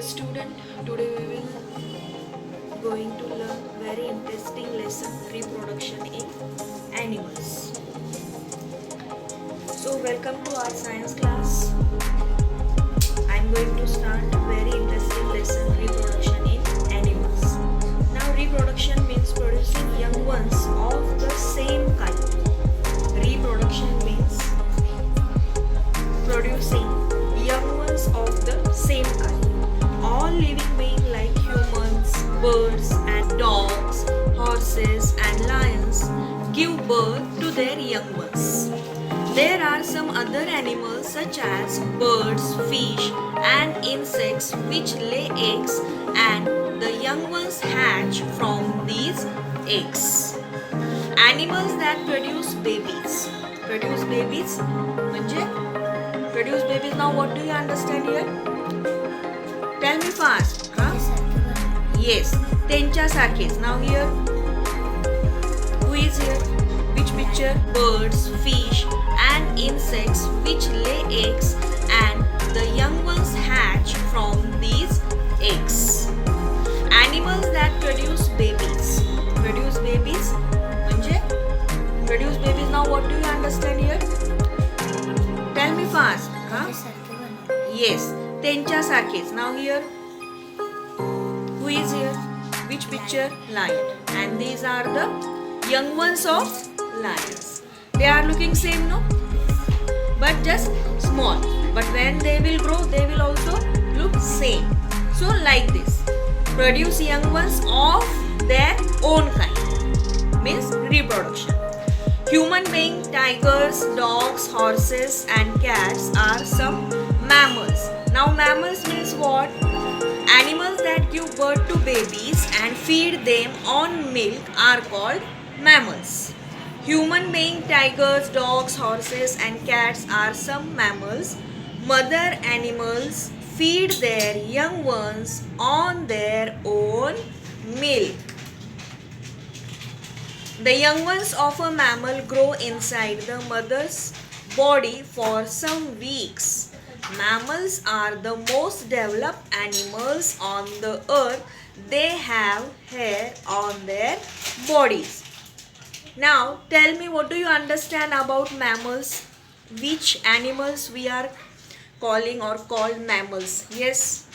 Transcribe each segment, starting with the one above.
student. Today we will going to learn very interesting lesson, reproduction in animals. So welcome to our science class. I am going to start a very interesting lesson, reproduction in animals. Now reproduction means producing young ones of the same kind. Reproduction means producing young ones of the same kind. All living beings like humans, birds and dogs, horses and lions give birth to their young ones. There are some other animals such as birds, fish and insects which lay eggs and the young ones hatch from these eggs. Animals that produce babies. Produce babies म्हणजे produce babies. Now what do you understand here? Tell me fast. Yes, त्यांच्यासारखेच. Now here, who is here? Which picture? Birds, fish and insects which lay eggs and the young ones hatch from these eggs. Animals that produce babies. Produce babies म्हणजे produce babies. Now what do you understand here? Tell me fast. Yes, त्यांच्यासारखेच. Now here, who is here? Which picture? Lion. And these are the young ones of lions. They are looking same, no? But just small. But when they will grow, they will also look same. So like this, produce young ones of their own kind. Means reproduction. Human beings, tigers, dogs, horses and cats are some mammals. Now mammals means what? Animals that give birth to babies and feed them on milk are called mammals. Human beings, tigers, dogs, horses and cats are some mammals. Mother animals feed their young ones on their own milk. The young ones of a mammal grow inside the mother's body for some weeks. Mammals are the most developed animals on the earth. They have hair on their bodies. Now tell me, what do you understand about mammals? Which animals we are calling or called mammals? Yes,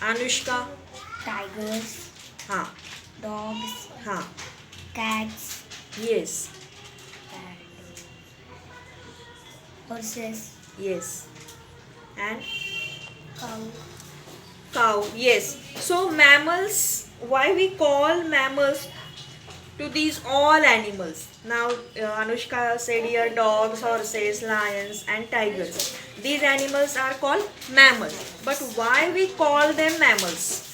Anushka. Tigers, dogs, cats, Yes, and horses, yes, and cow. cow. Yes. So mammals, why we call mammals to these all animals? Now Anushka said here dogs, horses, lions and tigers. These animals are called mammals. But why we call them mammals?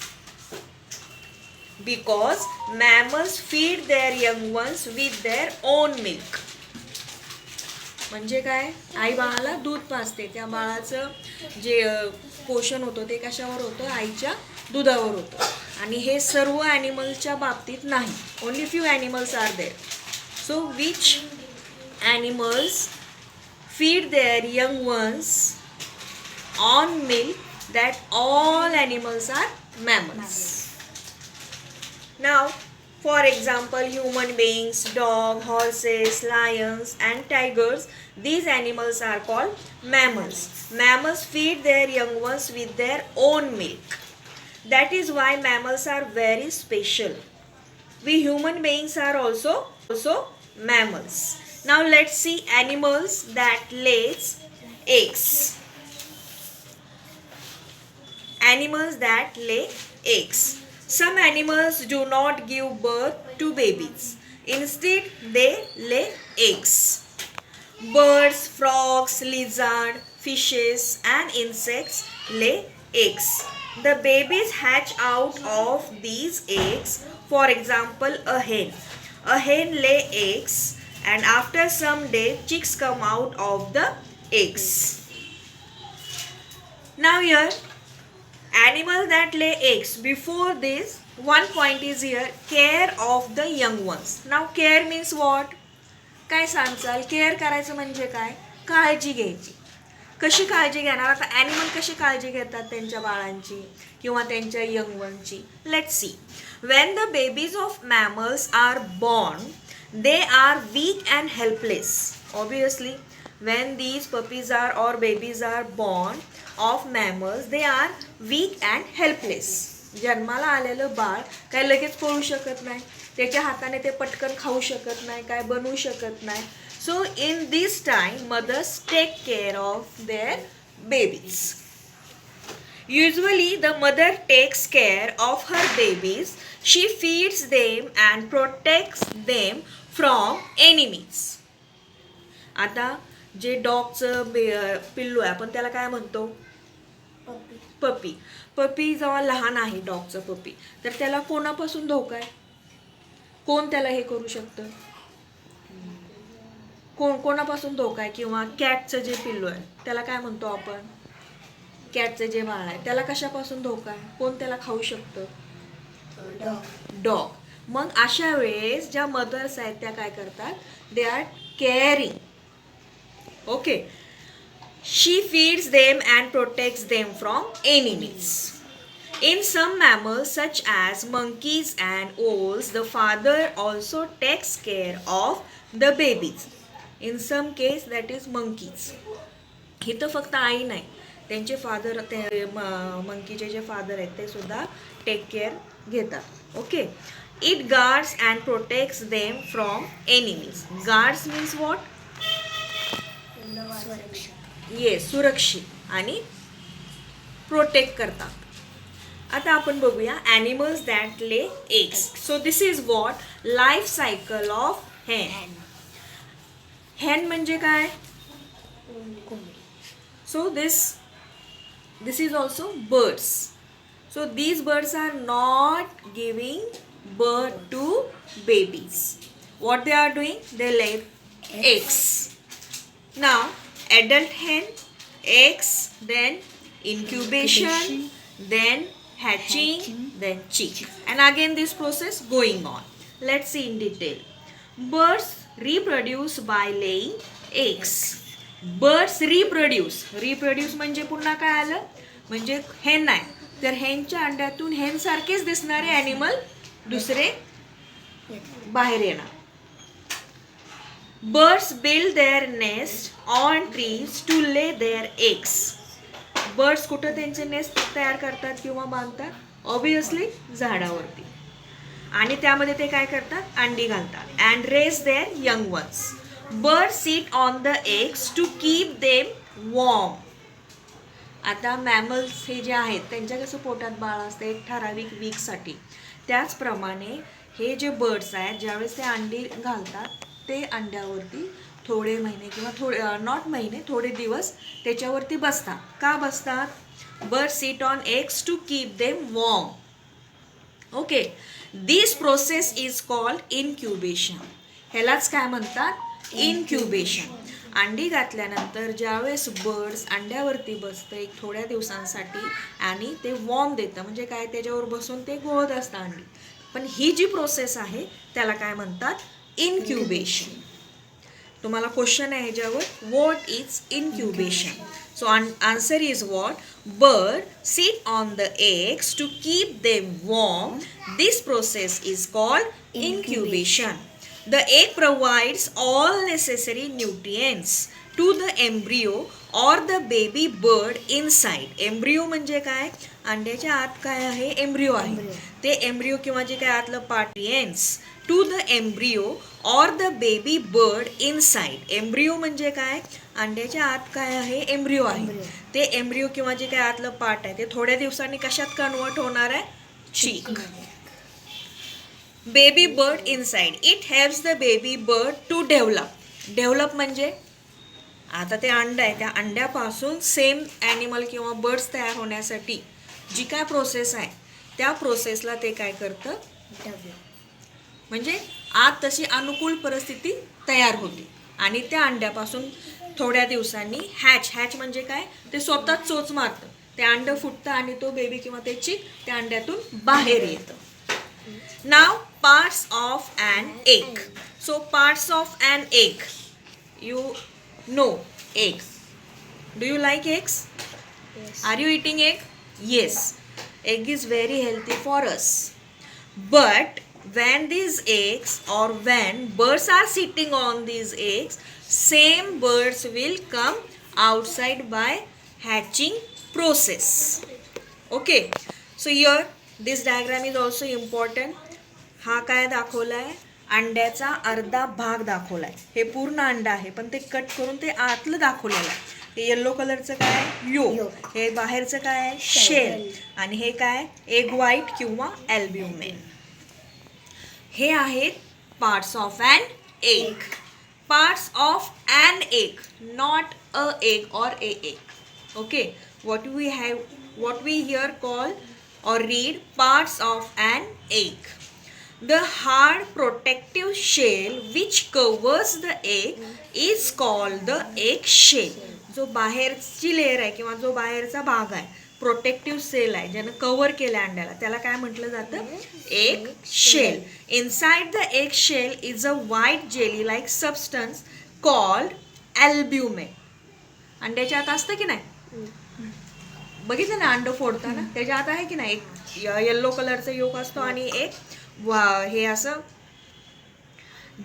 Because mammals feed their young ones with their own milk. म्हणजे काय? आई बाळाला दूध पाजते. त्या बाळाचं जे पोषण होतं ते कशावर होतं? आईच्या दुधावर होतं. आणि हे सर्व ॲनिमलच्या बाबतीत नाही. Only few animals are there. So which animals feed their young ones on milk? That all animals are mammals. Now, for example, human beings, dog, horses, lions and tigers, these animals are called mammals. Mammals feed their young ones with their own milk. That is why mammals are very special. We human beings are also mammals. Now let's see animals that lays eggs. Animals that lay eggs. Some animals do not give birth to babies. Instead, they lay eggs. Birds, frogs, lizards, fishes and insects lay eggs. The babies hatch out of these eggs. For example, a hen. A hen lay eggs and after some days chicks come out of the eggs. Now here, animals that lay eggs. Before this, one point is here, care of the young ones. Now care means what? काय सांगचाल? Care करायचं म्हणजे काय? काळजी घ्यायची. कशी काळजी घेणार? आता ॲनिमल कशी काळजी घेतात त्यांच्या बाळांची किंवा त्यांच्या यंग वनची? Let's see. When the babies of mammals are born, they are weak and helpless. Obviously, when these puppies are or babies are born of mammals, they are weak and helpless. जन्माला आलेलं बाळ काय लगेच पळू शकत नाही, त्याच्या हाताने ते पटकन खाऊ शकत नाही, काय बनवू शकत नाही. So in this time, mothers take care of their babies. Usually the mother takes care of her babies. She feeds them and protects them from enemies. आता जे डॉगचं पिल्लू आहे आपण त्याला काय म्हणतो? पपी. पपी जेव्हा लहान आहे डॉगचं पपी, तर त्याला कोणापासून धोका आहे? कोण त्याला हे करू शकतं? कोणापासून धोका आहे? किंवा कॅटचं जे पिल्लू आहे त्याला काय म्हणतो आपण? कॅटचं जे बाळ आहे त्याला कशापासून धोका आहे? कोण त्याला खाऊ शकतं? डॉग. मग अशा वेळेस ज्या मदर्स आहेत त्या काय करतात? They are caring. Okay. She feeds them and protects them from enemies. In some mammals such as monkeys and owls, the father also takes care of the babies. In some case that is monkeys. इथं फक्त आई नाही, त्यांचे father, ते मंकीचे जे father आहेत ते सुद्धा take care घेतात. Okay. It guards and protects them from enemies. Guards means what? Yes, सुरक्षित आणि प्रोटेक्ट करतात. आता आपण बघूया animals that lay eggs. So this is what life cycle of hen. hen म्हणजे काय? सो this is also birds. So these birds are not giving birth to babies. What they are doing? They lay eggs. Now adult hen, eggs, then incubation, then hatching, then chick, and again this process going on. Let's see in detail. Birds reproduce by laying eggs. Birds reproduce म्हणजे पुन्हा काय आलं? म्हणजे हेन आहे, तर हेनच्या अंड्यातून हेन सारखेच दिसणारे ॲनिमल दुसरे बाहेर येणार. Birds build their nest on trees to lay their eggs. Birds कुठं त्यांचे नेस्ट तयार करतात किंवा बांधतात? ऑब्वियसली झाडावरती. आणि त्यामध्ये ते काय करतात? अंडी घालतात. And raise their young ones. Birds sit on the eggs to keep them warm. आता मॅमल्स हे जे आहेत त्यांच्या कसं पोटात बाळ असते एक ठराविक वीकसाठी, त्याचप्रमाणे हे जे बर्ड्स आहेत ज्यावेळेस ते अंडी घालतात ते अंड्यावरती थोडे महिने किंवा नॉट महिने, थोडे दिवस त्याच्यावरती बसतात. का बसतात? Birds sit on eggs to keep them warm. Okay. This process is called incubation. ह्यालाच काय म्हणतात? इनक्युबेशन. अंडी घातल्यानंतर ज्यावेळेस बर्ड्स अंड्यावरती बसतं एक थोड्या दिवसांसाठी आणि ते वॉर्म देतं, म्हणजे काय, त्याच्यावर बसून ते गोळत असतं अंडी. पण ही जी प्रोसेस आहे त्याला काय म्हणतात? इनक्युबेशन. तुम्हाला क्वेश्चन आहे ह्याच्यावर, what is incubation? So answer is what? Bird sit on the eggs to keep them warm. This process is called incubation. The egg provides all necessary nutrients to the embryo or the baby bird inside. Embryo म्हणजे काय? अंड्याच्या आत काय आहे? Embryo आहे. ते embryo किंवा जे काय आतलं pertains to the embryo or the baby bird inside. Embryo म्हणजे काय? अंड्याच्या आत काय आहे? एम्ब्रिओ आहे. ते एम्ब्रिओ किंवा जे काय आतलं पार्ट आहे ते थोड्या दिवसांनी कशात कन्वर्ट होणार आहे? Chick. Baby bird inside. It helps the baby bird to develop. Develop म्हणजे आता ते अंड आहे, त्या अंड्यापासून सेम ॲनिमल किंवा बर्ड्स तयार होण्यासाठी जी काय प्रोसेस आहे त्या प्रोसेसला ते काय करतं? म्हणजे आत तशी अनुकूल परिस्थिती तयार होते आणि त्या अंड्यापासून थोड्या दिवसांनी हॅच म्हणजे काय? ते स्वतःच चोच मारतं, ते अंड फुटतं आणि तो बेबी किंवा ते चिक त्या अंड्यातून बाहेर येतं. Now parts of an egg. So parts of an egg. You know eggs. Do you like eggs? Yes. Are you eating egg? Yes. Egg is very healthy for us. But when these eggs or when birds are sitting on these eggs, same birds will come outside by hatching process. Okay. So here this diagram is also important. हा काय दाखवलाय? अंड्याचा अर्धा भाग दाखवलाय. हे पूर्ण अंड आहे पण ते कट करून ते आतलं दाखवलेलं आहे. हे येल्लो कलरचं काय? योक. हे बाहेरचं काय? शेल. आणि हे काय? एग व्हाईट किंवा अल्ब्युमेन. हे आहेत parts of an egg. Parts of an egg, not a egg or a egg. Okay, what we here call or read parts of an egg. The hard protective shell which covers the egg is called the egg shell. जो बाहेरची layer आहे किंवा जो बाहेरचा भाग आहे, protective cell आहे, ज्यानं कव्हर केलं अंड्याला, त्याला काय म्हटलं जातं? Egg shell. Inside the egg shell is a white jelly like substance called albumen. अंड्याच्या आत असतं की नाही? बघितलं ना अंड फोडताना, त्याच्या आत आहे की नाही? एक येल्लो कलरचं योक असतो आणि एक हे असं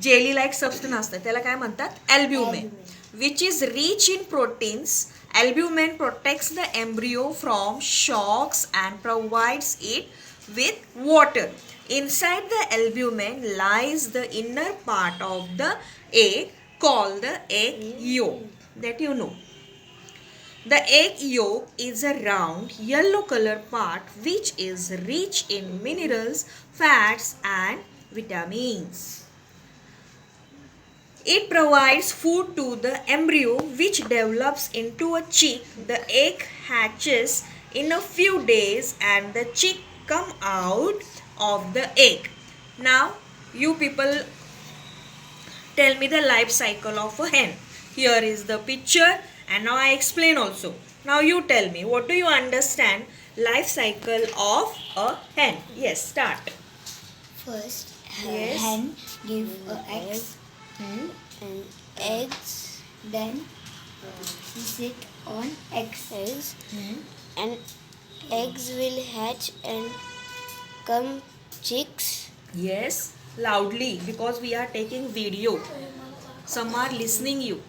जेली लाईक सबस्टन्स असतं, त्याला काय म्हणतात? Albumen. Which is rich in proteins. Albumin protects the embryo from shocks and provides it with water. Inside the albumin lies the inner part of the egg called the egg yolk. That you know. The egg yolk is a round yellow color part which is rich in minerals, fats and vitamins. It provides food to the embryo which develops into a chick. The egg hatches in a few days and the chick come out of the egg. Now you people tell me the life cycle of a hen. Here is the picture and now I explain also. Now you tell me, what do you understand life cycle of a hen? Yes, start. First, Yes. hen give eggs and eggs. Then sit on eggs and eggs will hatch and come chicks. Yes, loudly because we are taking video. Some are listening you.